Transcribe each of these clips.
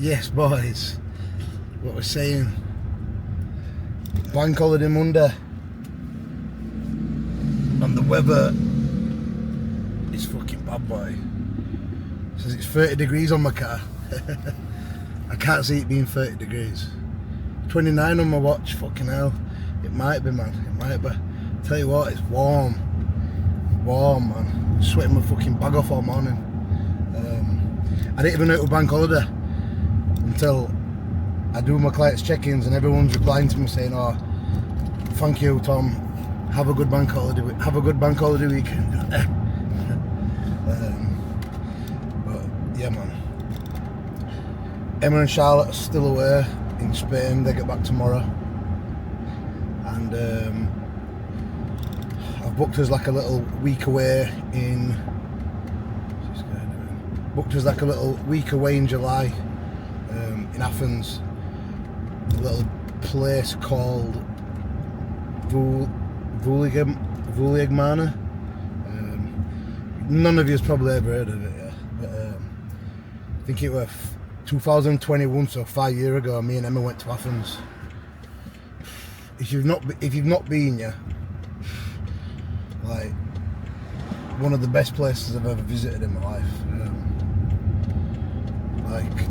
Yes, boys, what we're saying, bank holiday Monday, and the weather is fucking bad, boy. It says it's 30 degrees on my car. I can't see it being 30 degrees. 29 on my watch, fucking hell. It might be, man, it might be. Tell you what, it's warm, man. Sweating my fucking bag off all morning. I didn't even know it was bank holiday until I do my clients' check-ins and everyone's replying to me saying, "Oh, thank you, Tom. Have a good bank holiday. Have a good bank holiday weekend." But yeah, man. Emma and Charlotte are still away in Spain. They get back tomorrow, and I've booked us like a little week away in. Booked us like a little week away in July. In Athens, a little place called Vuliegmana. None of you has probably ever heard of it, yeah. But I think it was 2021, so 5 years ago. Me and Emma went to Athens. If you've not been, yeah, like one of the best places I've ever visited in my life. Like.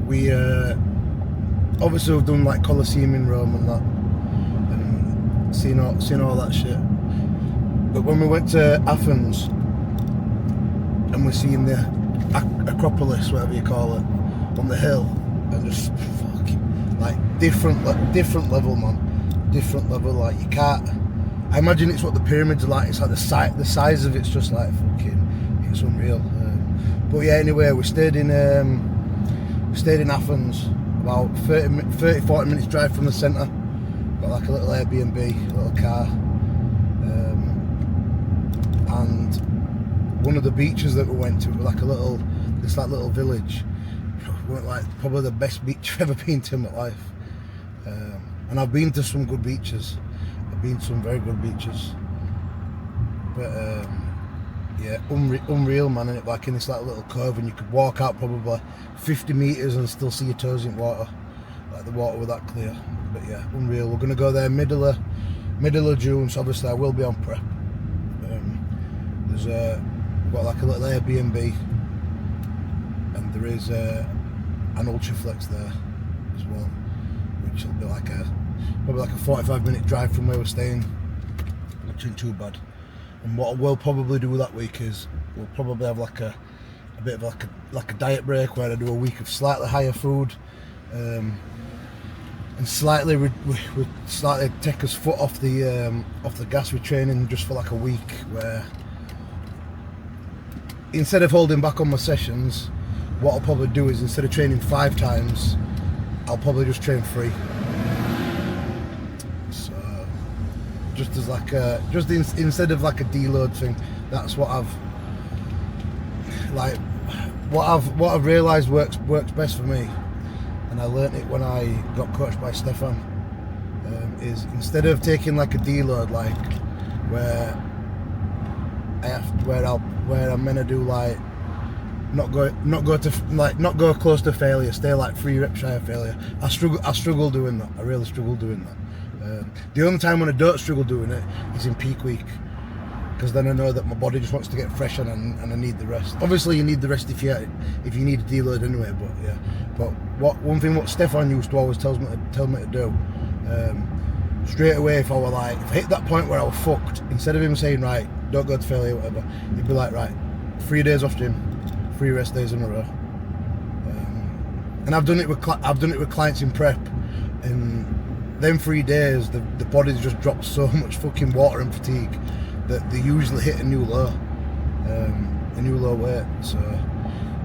We obviously have done like Colosseum in Rome and that, and seen all that shit. But when we went to Athens and we're seeing the Acropolis, whatever you call it, on the hill, and just fucking like different level, man, different level. Like you can't. I imagine it's what the pyramids are like. It's like the size of it's just like fucking. It's unreal. But yeah, anyway, we stayed in Athens, about 30-40 minutes drive from the centre. Got like a little Airbnb, a little car, and one of the beaches that we went to was like little village. Went like probably the best beach I've ever been to in my life. And I've been to some good beaches. I've been to some very good beaches, but yeah, unreal, man. And like in this like little cove, and you could walk out probably 50 metres and still see your toes in water. Like the water was that clear. But yeah, unreal. We're gonna go there middle of June, so obviously I will be on prep. We've got like a little Airbnb, and there is an Ultraflex there as well, which will be probably like a 45-minute drive from where we're staying, which isn't too bad. And what we'll probably do that week is we'll probably have like a bit of like a diet break where I do a week of slightly higher food, and slightly we slightly take us foot off the gas with training just for like a week, where instead of holding back on my sessions, what I'll probably do is instead of training 5 times, I'll probably just train 3. So just as like instead of like a deload thing, that's what I've realised works best for me, and I learnt it when I got coached by Stefan. Is instead of taking like a deload, like where I'm gonna do like not go close to failure, stay like 3 reps shy of failure. I struggle doing that. I really struggle doing that. The only time when I don't struggle doing it is in peak week, because then I know that my body just wants to get fresh and I need the rest. Obviously you need the rest if you need a deload anyway, but yeah. But one thing what Stefan used to always tell me to do, straight away if I hit that point where I was fucked, instead of him saying right, don't go to failure, whatever, he'd be like, right, 3 days off gym, 3 rest days in a row. And I've done it with clients in prep, and them 3 days the body's just dropped so much fucking water and fatigue that they usually hit a new low weight. So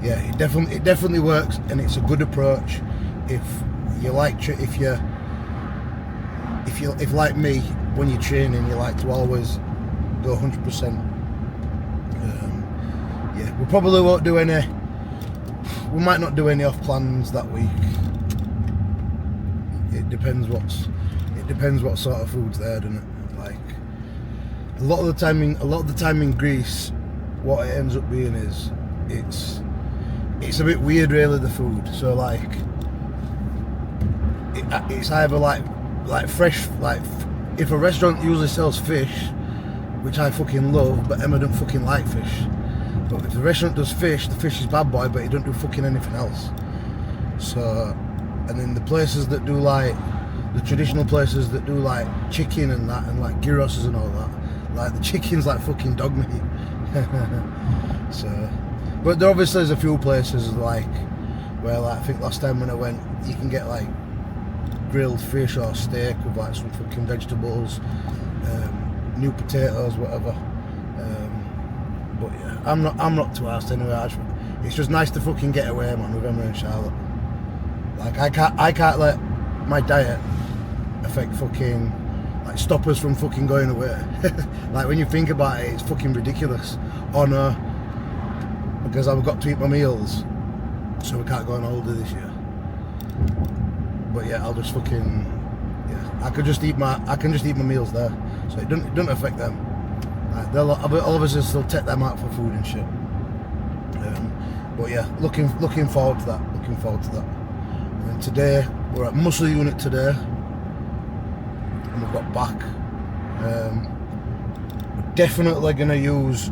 yeah, it definitely works, and it's a good approach if like me, when you're training you like to always go 100%. Yeah, we probably won't do any. We might not do any off plans that week. depends what sort of food's there, doesn't it? Like a lot of the time in Greece, what it ends up being is it's a bit weird, really, the food. So like it's either like fresh, like if a restaurant usually sells fish, which I fucking love, but Emma don't fucking like fish. But if the restaurant does fish, the fish is bad boy, but he don't do fucking anything else. So, and then the places that do like, the traditional places that do like chicken and that, and like gyros and all that, like the chicken's like fucking dog meat. So, but there obviously is a few places like, where like, I think last time when I went, you can get like grilled fish or steak with like some fucking vegetables, new potatoes, whatever. But yeah, I'm not too arsed anyway. It's just nice to fucking get away, man, with Emma and Charlotte. Like I can't let my diet affect fucking, like, stop us from fucking going away. Like when you think about it, it's fucking ridiculous. Oh no, because I've got to eat my meals, so we can't go on holiday this year. But yeah, I'll just fucking, yeah, I can just eat my meals there, so it doesn't affect them. Like they'll obviously still take them out for food and shit. But yeah, looking forward to that. And today we're at muscle unit today, and we've got back. We're definitely gonna use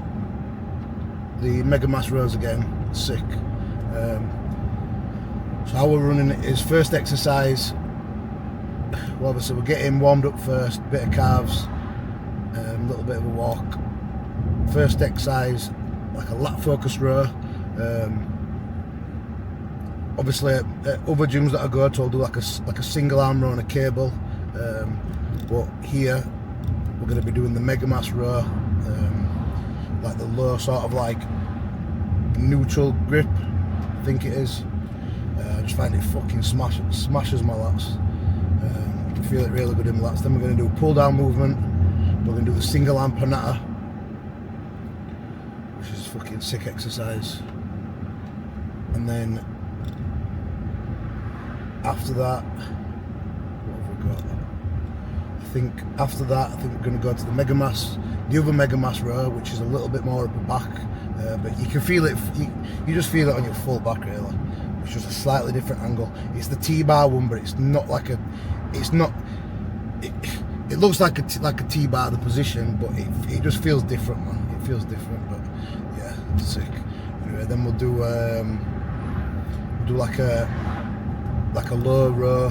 the mega mass rows again. Sick. So how we're running it is, first exercise, well, obviously we're getting warmed up first, bit of calves, a little bit of a walk. First exercise, like a lat focus row. Obviously at other gyms that I go to, I'll do like a single arm row on a cable, but here we're going to be doing the mega mass row, like the low sort of like neutral grip, I think it is. I just find it fucking smashes my lats. I feel it really good in my lats. Then we're going to do a pull down movement. We're going to do the single arm panata, which is a fucking sick exercise. And then after that, what have we got? I think after that, we're going to go to the mega mass, the other mega mass row, which is a little bit more upper back, but you can feel it. You just feel it on your full back, really. It's just a slightly different angle. It's the T-bar one, but it's not like a. It's not. It looks like a T-bar, the position, but it just feels different, man. It feels different, but yeah, it's sick. Anyway, then we'll do like a low row,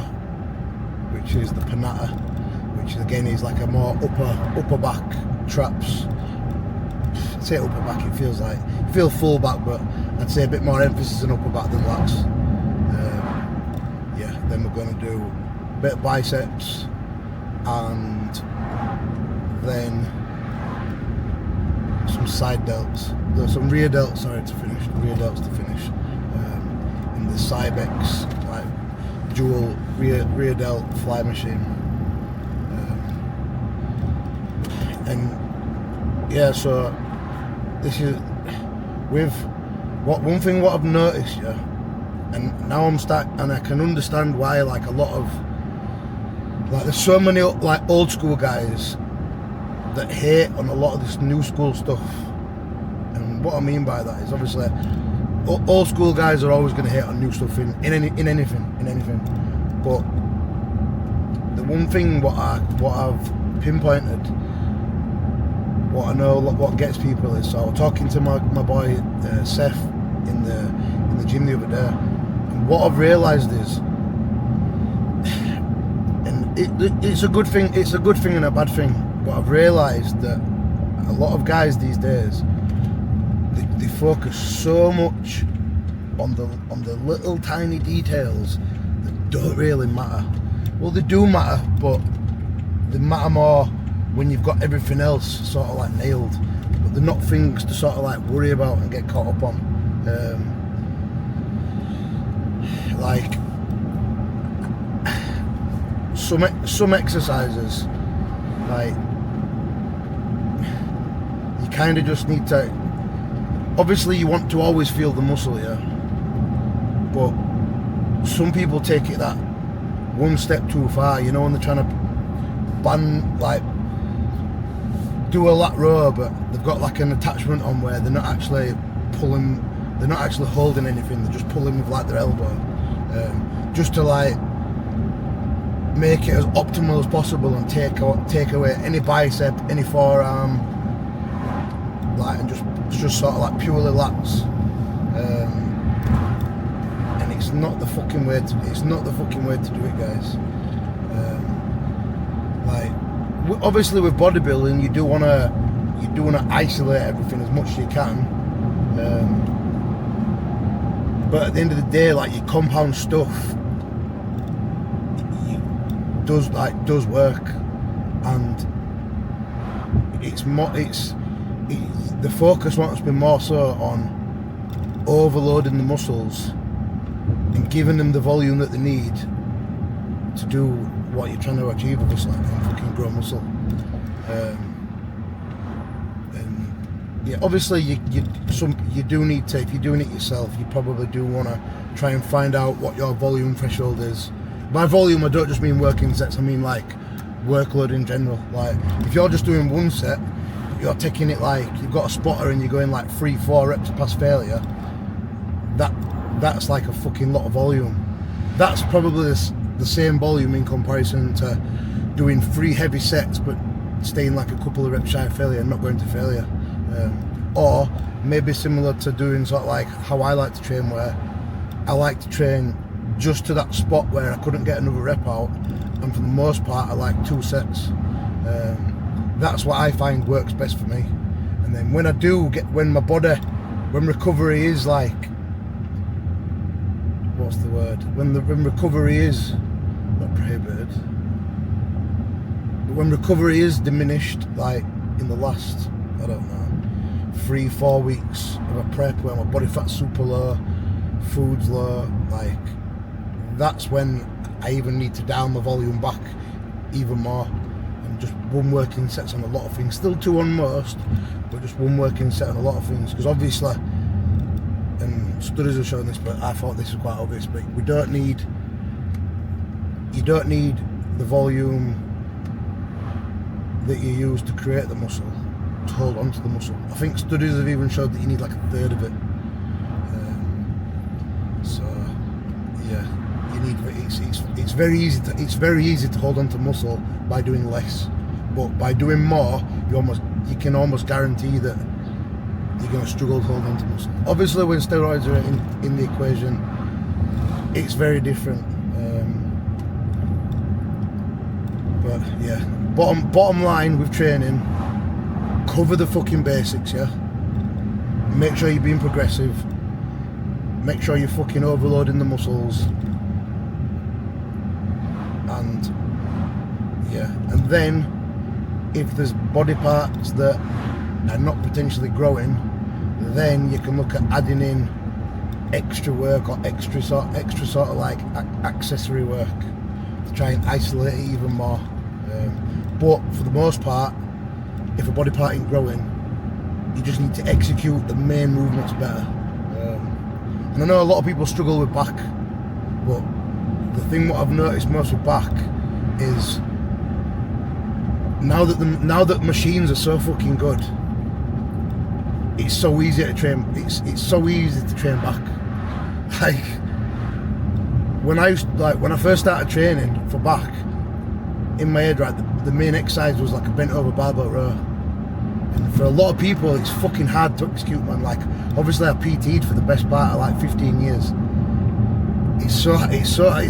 which is the panata, which again is like a more upper back traps. I'd say upper back, it feels full back, but I'd say a bit more emphasis on upper back than lats. Yeah, then we're going to do a bit of biceps, and then some side delts. There's some rear delts, to finish. And the Cybex, like dual rear delt fly machine. And yeah, so this is one thing what I've noticed, yeah, and now and I can understand why, like, a lot of, like, there's so many like old school guys that hate on a lot of this new school stuff. And what I mean by that is, obviously old school guys are always going to hate on new stuff in anything. But the one thing what I've pinpointed, what I know, what gets people is, so I was talking to my boy Seth in the gym the other day, and what I've realised is, and it's a good thing and a bad thing, but I've realised that a lot of guys these days, they focus so much on the little tiny details that don't really matter. Well, they do matter, but they matter more when you've got everything else sort of like nailed, but they're not things to sort of like worry about and get caught up on. Like some exercises, like, you kind of just need to, obviously you want to always feel the muscle, yeah, but some people take it that one step too far, you know, when they're trying to do a lat row, but they've got like an attachment on where they're not actually pulling, they're not actually holding anything, they're just pulling with like their elbow, just to like make it as optimal as possible and take away any bicep, any forearm, like, and just sort of like purely lats. And it's not the fucking way to do it, guys. Obviously with bodybuilding, you do want to isolate everything as much as you can, but at the end of the day, like, your compound stuff does work, and the focus wants to be more so on overloading the muscles and giving them the volume that they need to do what you're trying to achieve, obviously, and fucking grow muscle. And yeah, obviously you do need to, if you're doing it yourself, you probably do want to try and find out what your volume threshold is. By volume, I don't just mean working sets, I mean like workload in general. Like, if you're just doing one set, you're taking it like you've got a spotter and you're going like 3-4 reps past failure, that's like a fucking lot of volume. That's probably the same volume in comparison to doing 3 heavy sets but staying like a couple of reps shy of failure and not going to failure. Or maybe similar to doing sort of like how I like to train, where I like to train just to that spot where I couldn't get another rep out, and for the most part I like 2 sets. That's what I find works best for me. And then when when recovery is like, what's the word? When recovery is not prohibited, but when recovery is diminished, like in the last, I don't know, 3-4 weeks of a prep where my body fat's super low, food's low, like, that's when I even need to down the volume back even more, and just one working sets on a lot of things. Still 2 on most, but just one working set on a lot of things, because obviously, and studies have shown this, but I thought this was quite obvious, but you don't need the volume that you use to create the muscle to hold onto the muscle. I think studies have even showed that you need like 1/3 of it. So yeah, you need. It's very easy to hold onto muscle by doing less, but by doing more, you can almost guarantee that you're going to struggle to hold onto muscle. Obviously, when steroids are in the equation, it's very different. But yeah, bottom line with training, cover the fucking basics, yeah? Make sure you're being progressive. Make sure you're fucking overloading the muscles. And yeah, and then if there's body parts that are not potentially growing, then you can look at adding in extra work or extra sort of like accessory work to try and isolate it even more. But for the most part, if a body part ain't growing, you just need to execute the main movements better. And I know a lot of people struggle with back, but the thing what I've noticed most with back is now that machines are so fucking good, it's so easy to train. It's so easy to train back. Like when I first started training for back, in my head, right, the main exercise was like a bent over barbell row. And for a lot of people, it's fucking hard to execute, man. Like, obviously I PT'd for the best part of like 15 years. It's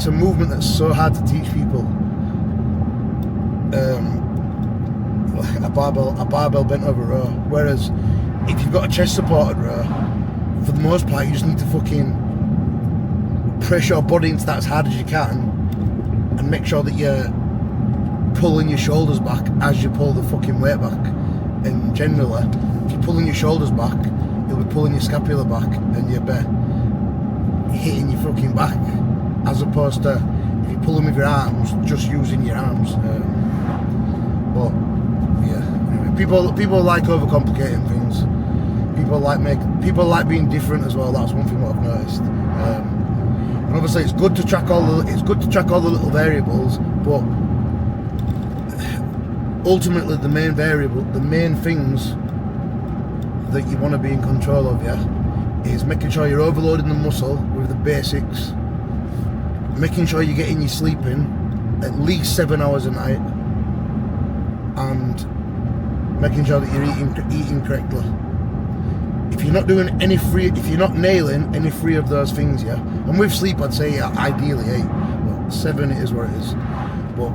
a movement that's so hard to teach people. Like a barbell bent over row. Whereas if you've got a chest supported row, for the most part, you just need to fucking press your body into that as hard as you can, and make sure that you're pulling your shoulders back as you pull the fucking weight back. And generally, if you're pulling your shoulders back, you'll be pulling your scapula back, and you'll be hitting your fucking back, as opposed to if you're pulling with your arms, just using your arms. But yeah, anyway, people like overcomplicating things. People like being different as well. That's one thing what I've noticed. And obviously it's good to track all the little variables, but ultimately the main things that you want to be in control of, is making sure you're overloading the muscle with the basics, making sure you're getting your sleep in at least 7 hours a night, and making sure that you're eating correctly. If you're not nailing any three of those things, and with sleep I'd say ideally 8, but 7 it is what it is. But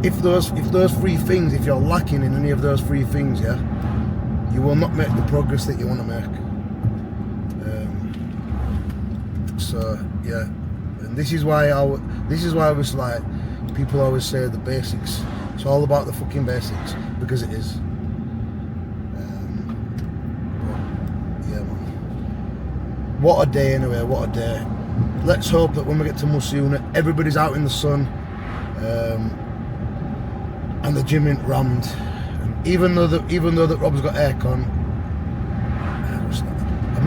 if those 3 things, if you're lacking in any of those 3 things, you will not make the progress that you want to make. And this is why I was like, people always say the basics. It's all about the fucking basics, because it is. Man. What a day anyway, what a day. Let's hope that when we get to Musuna, everybody's out in the sun, and the gym ain't rammed. And even though that Rob's got aircon, I'm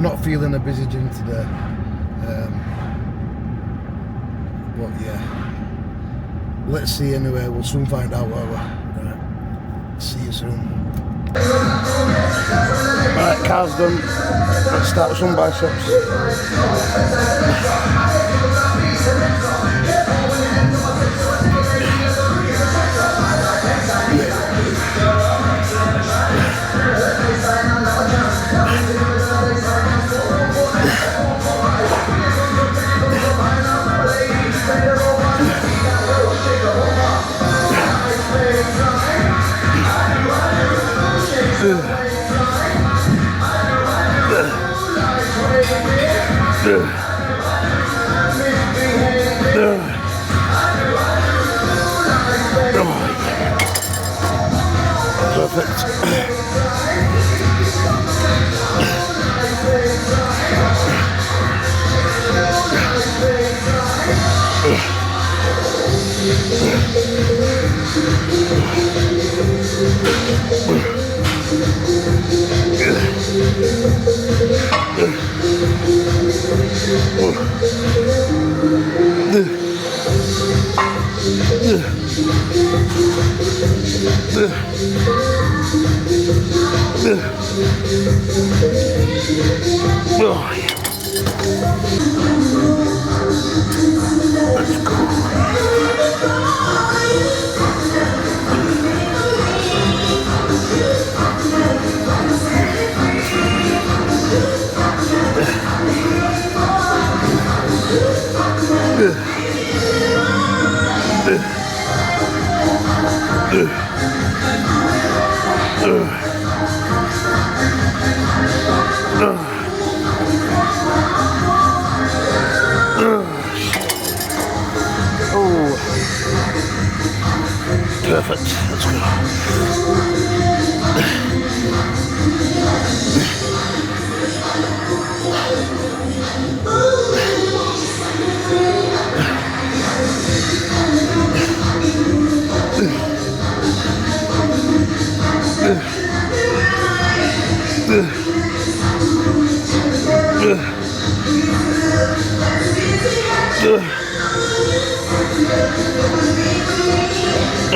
not feeling a busy gym today. But yeah, let's see anyway. We'll soon find out where we're. Right. See you soon. Right, car's done. Let's start with some biceps. Perfect. Let's go. Perfect. Let's go.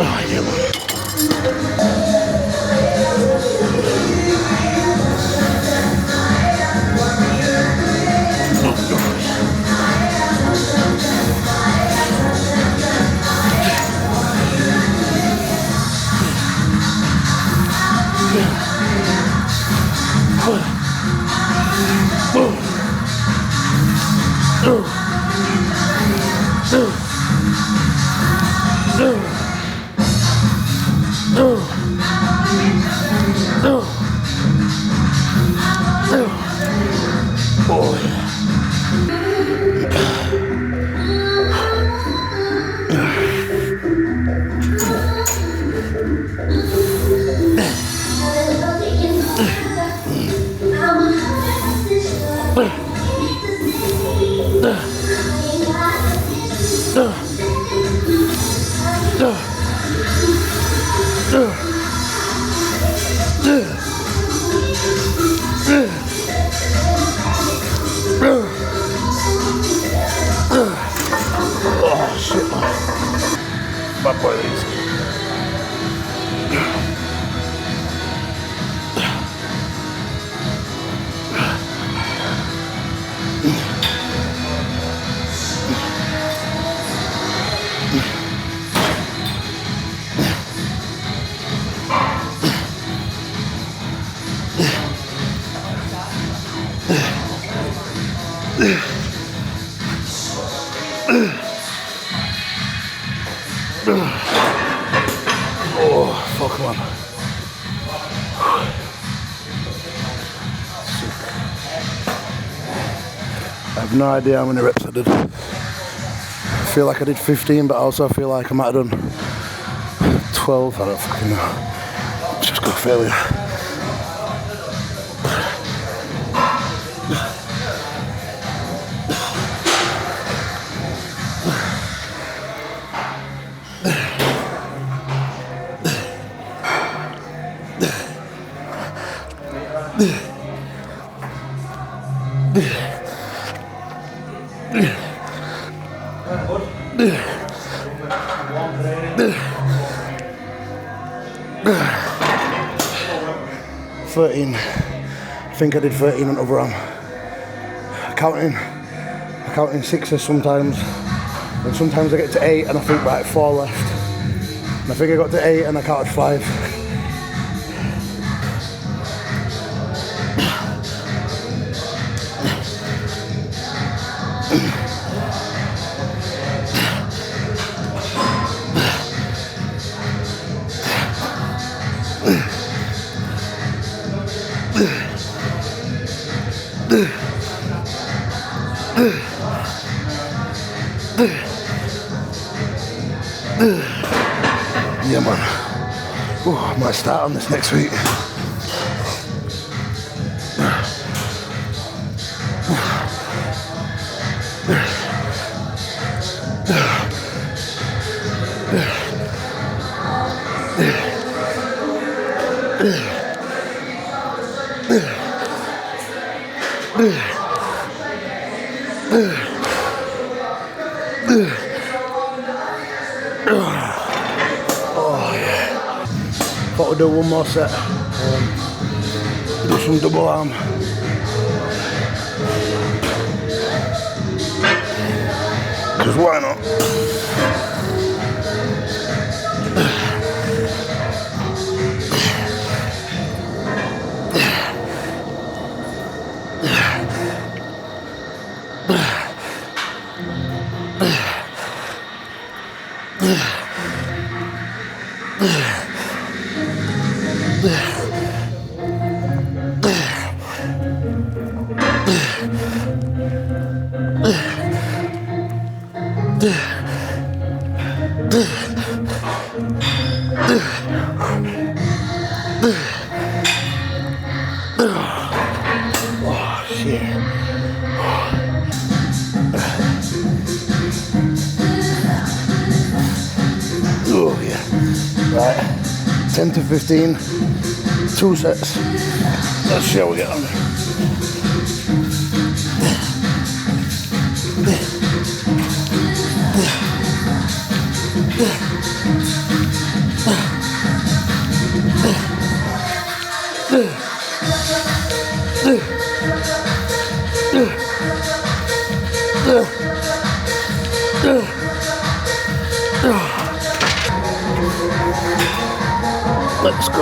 Oh, yeah, man. shit, man. Bad boy these. Oh, fuck, man. I have no idea how many reps I did. I feel like I did 15, but I also feel like I might have done 12. I don't fucking know. It's just got failure. I think I did 13 on overarm. Counting sixes sometimes, and sometimes I get to 8 and I think right, 4 left. And I think I got to 8 and I counted 5. Yeah, man. Ooh, I might start on this next week. Oh yeah. Thought we'd do one more set. Do some double arm. Because why not? Oh shit. Oh yeah. Right. 10 to 15. 2 sets. Let's see how we get on. Let's go.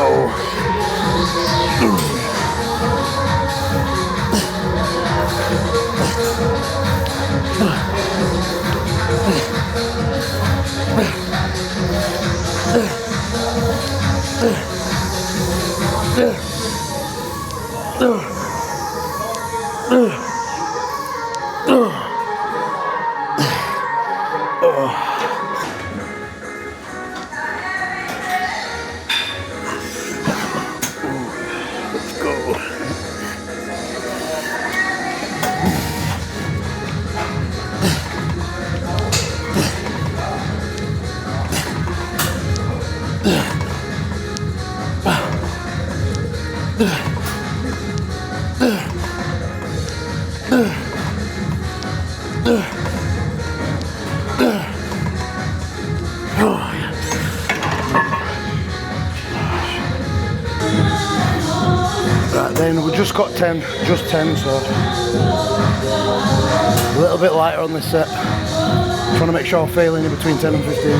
Right then, we just got 10, just 10, so a little bit lighter on this set. Trying to make sure I'm failing in between 10 and 15.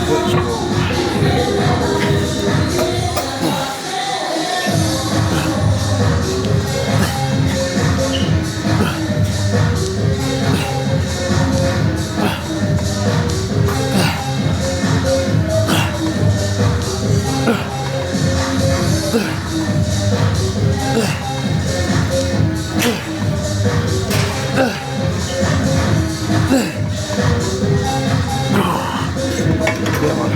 Let's go. Yeah, man.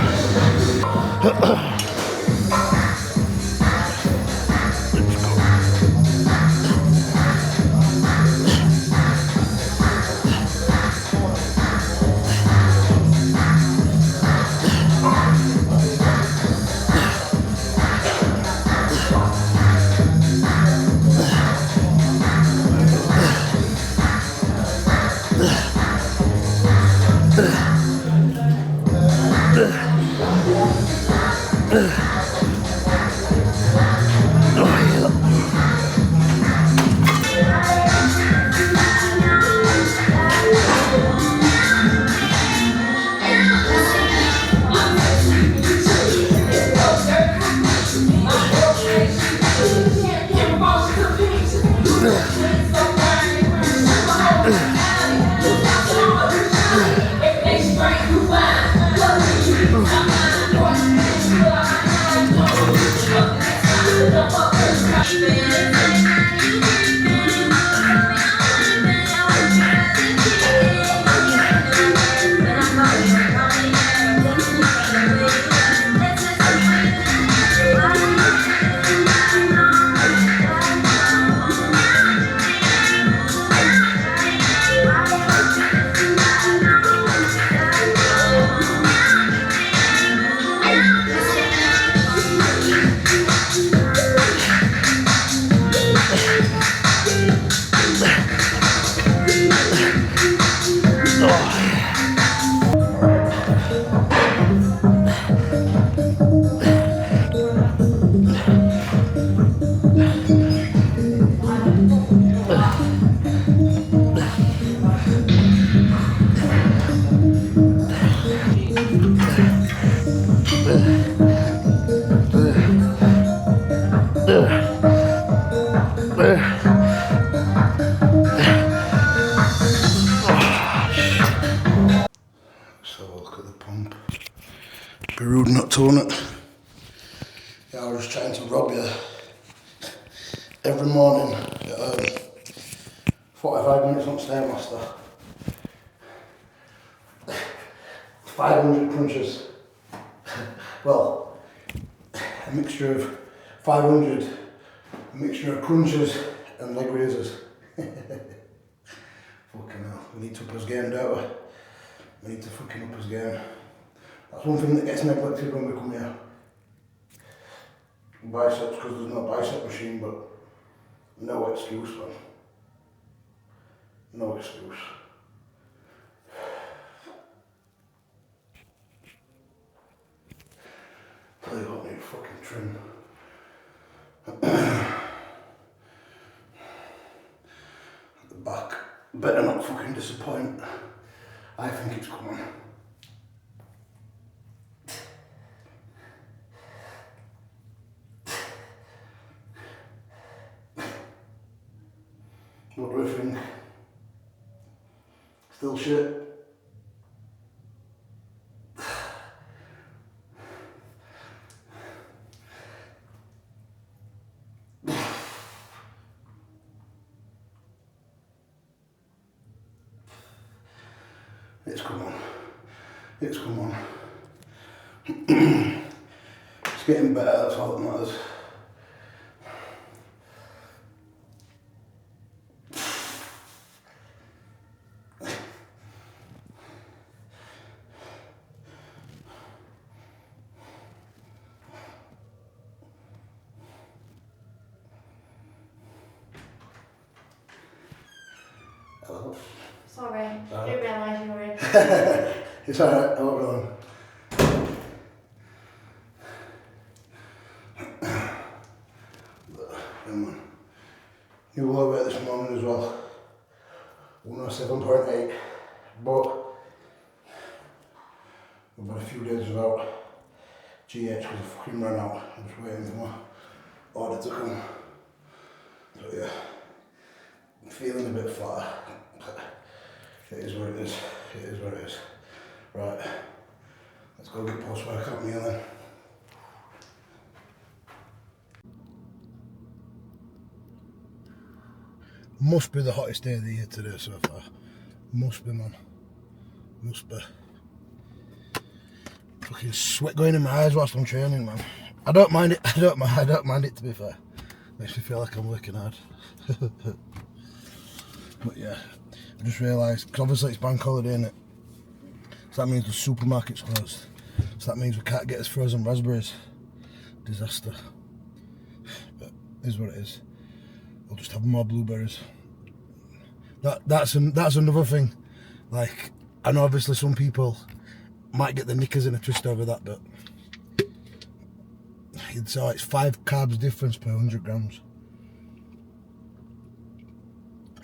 So look at the pump. Be rude not to own it. Yeah, I was just trying to rob you every morning at 45 minutes on Stairmaster. 500 crunches. Well, a mixture of 500, a mixture of crunches and leg raises. Fucking hell, we need to up his game, don't we? We need to fucking up his game. That's one thing that gets neglected when we come here. Biceps, because there's no bicep machine, but no excuse, man. No excuse. Tell you what, need fucking trim. At the back, better not fucking disappoint. I think it's coming. What do we think? Still shit? It's come on. It's come on. It's getting better, that's all that matters. Hello. Sorry, I didn't realise you were in. It's alright, I won't go on. New low weight this morning as well. 107.8, but we've had a few days without GH because I fucking ran out. I'm just waiting for my order to come. But yeah, I'm feeling a bit flat. It is what it is. It is what it is. Right, let's go get post-workout meal then. Must be the hottest day of the year today so far. Must be, man. Must be. Fucking sweat going in my eyes whilst I'm training, man. I don't mind it. I don't mind it, to be fair. Makes me feel like I'm working hard. But yeah, I just realised, because obviously it's bank holiday, innit? So that means the supermarket's closed. So that means we can't get us frozen raspberries. Disaster. But it is what it is. I'll just have more blueberries. That's another thing. Like, I know obviously some people might get the knickers in a twist over that, but so it's 5 carbs difference per 100 grams.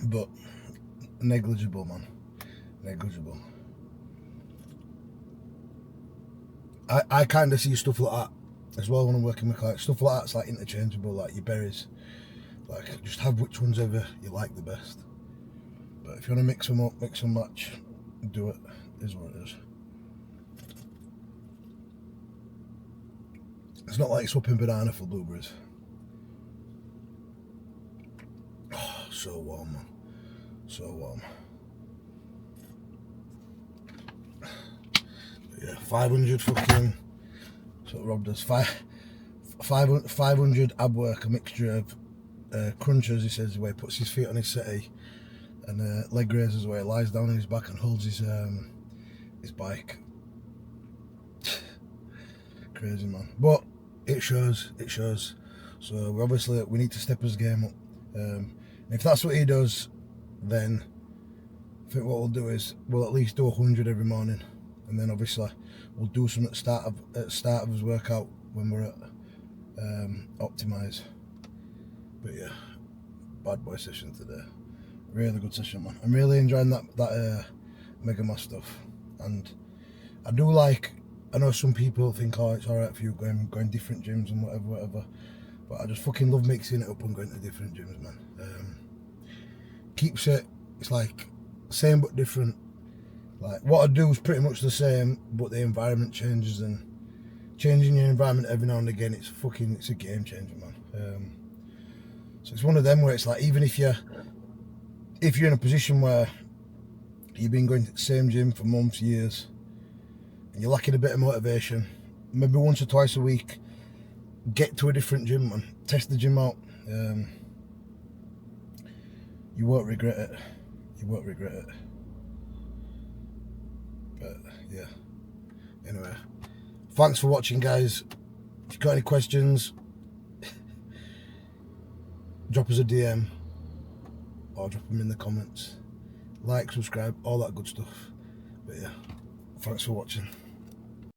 But negligible, man. Negligible. I kind of see stuff like that as well when I'm working with clients. Stuff like that's like interchangeable, like your berries. Like, just have which ones ever you like the best. But if you want to mix them up, mix and match, do it. It is what it is. It's not like swapping banana for blueberries. Oh, so warm, man. So warm. But yeah, 500 fucking. So Rob does 500 ab work, a mixture of crunches, he says, where he puts his feet on his settee, and leg raises where he lies down on his back and holds his bike. Crazy, man. But it shows. So obviously we need to step his game up. If that's what he does, then I think what we'll do is we'll at least do 100 every morning, and then obviously we'll do some at the start of his workout when we're at optimise. But yeah, bad boy session today. Really good session, man. I'm really enjoying that Mega Mass stuff, and I do like. I know some people think, oh, it's alright for you going different gyms and whatever, but I just fucking love mixing it up and going to different gyms, man. Keeps it. It's like same but different. Like what I do is pretty much the same, but the environment changes, and changing your environment every now and again, it's a game changer, man. So it's one of them where it's like, even if you're in a position where you've been going to the same gym for months, years, and you're lacking a bit of motivation, maybe once or twice a week, get to a different gym, man. Test the gym out. You won't regret it. You won't regret it. But yeah. Anyway, thanks for watching, guys. If you've got any questions, drop us a DM or drop them in the comments. Like, subscribe, all that good stuff. But yeah, thanks for watching.